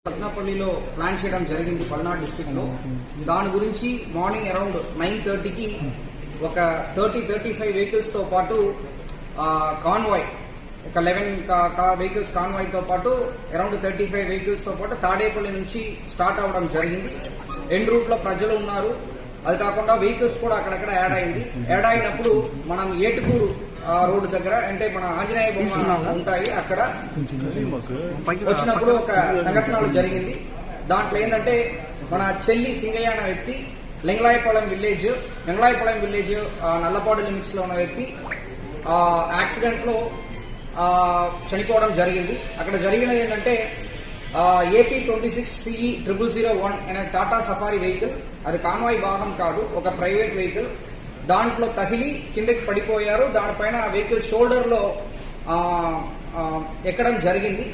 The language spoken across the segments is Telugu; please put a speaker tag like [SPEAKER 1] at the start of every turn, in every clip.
[SPEAKER 1] సత్నాపల్లిలో ప్లాన్ చేయడం జరిగింది పల్నాడు డిస్ట్రిక్ట్ లో. దాని గురించి మార్నింగ్ అరౌండ్ 9:30కి ఒక 35 వెహికల్స్ తో పాటు కాన్వాయ్ ఒక 11 వెహికల్స్ కాన్వాయ్ తో పాటు అరౌండ్ 35 వెహికల్స్ తో పాటు తాడేపల్లి నుంచి స్టార్ట్ అవడం జరిగింది. ఎండ్ రూట్ లో ప్రజలు ఉన్నారు. అది కాకుండా వెహికల్స్ కూడా అక్కడక్కడ యాడ్ అయింది. యాడ్ అయినప్పుడు మనం ఏటుకూరు రోడ్డు దగ్గర అంటే మన ఆంజనేయ బొమ్మ ఉంటాయి అక్కడ వచ్చినప్పుడు ఒక సంఘటన జరిగింది. దాంట్లో ఏంటంటే మన చెల్లి సింగయ్య అనే వ్యక్తి లింగలాయపాలెం విలేజ్ నల్లపాడు లిమిట్స్ లో ఉన్న వ్యక్తి యాక్సిడెంట్ లో చనిపోవడం జరిగింది. అక్కడ జరిగినది ఏంటంటే AP 26 CE 0001 అనే టాటా సఫారీ వెహికల్, అది కాన్వాయ్ వాహనం కాదు, ఒక ప్రైవేట్ వెహికల్. దాంట్లో తగిలి కిందకి పడిపోయారు. దానిపైన వెహికల్ షోల్డర్ లో ఎక్కడం జరిగింది.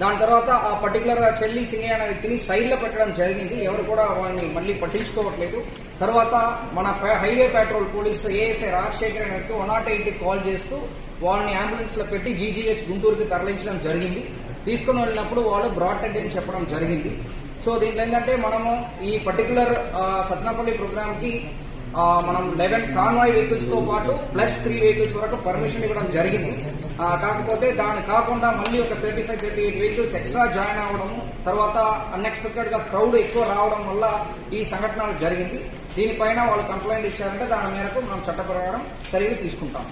[SPEAKER 1] దాని తర్వాత ఆ పర్టికులర్ చెల్లి సింగయ్య అనే వ్యక్తిని సైడ్ లో పెట్టడం జరిగింది. ఎవరు కూడా వాళ్ళని మళ్ళీ పట్టించుకోవట్లేదు. తర్వాత మన highway petrol police ASI Rajasekhar అనే వ్యక్తి 108కి కాల్ చేస్తూ వాళ్ళని అంబులెన్స్ లో పెట్టి GGH గుంటూరుకి తరలించడం జరిగింది. తీసుకుని వెళ్ళినప్పుడు వాళ్ళు బ్రాడ్ డెడ్ అని చెప్పడం జరిగింది. సో దీంట్లో ఏంటంటే మనము ఈ పర్టికులర్ సత్నాపల్లి ప్రోగ్రామ్ కి మనం 11 కాన్వాయ్ వెహికల్స్ తో పాటు ప్లస్ 3 వెహికల్స్ వరకు పర్మిషన్ ఇవ్వడం జరిగింది. కాకపోతే దాని కాకుండా మళ్ళీ ఒక 38 వెహికల్స్ ఎక్స్ట్రా జాయిన్ అవ్వడము, తర్వాత అన్ఎక్స్పెక్టెడ్ గా క్రౌడ్ ఎక్కువ రావడం వల్ల ఈ సంఘటనలు జరిగింది. దీనిపైన వాళ్ళు కంప్లైంట్ ఇచ్చారంటే దాని మేరకు మనం చట్ట ప్రకారం చర్యలు తీసుకుంటాం.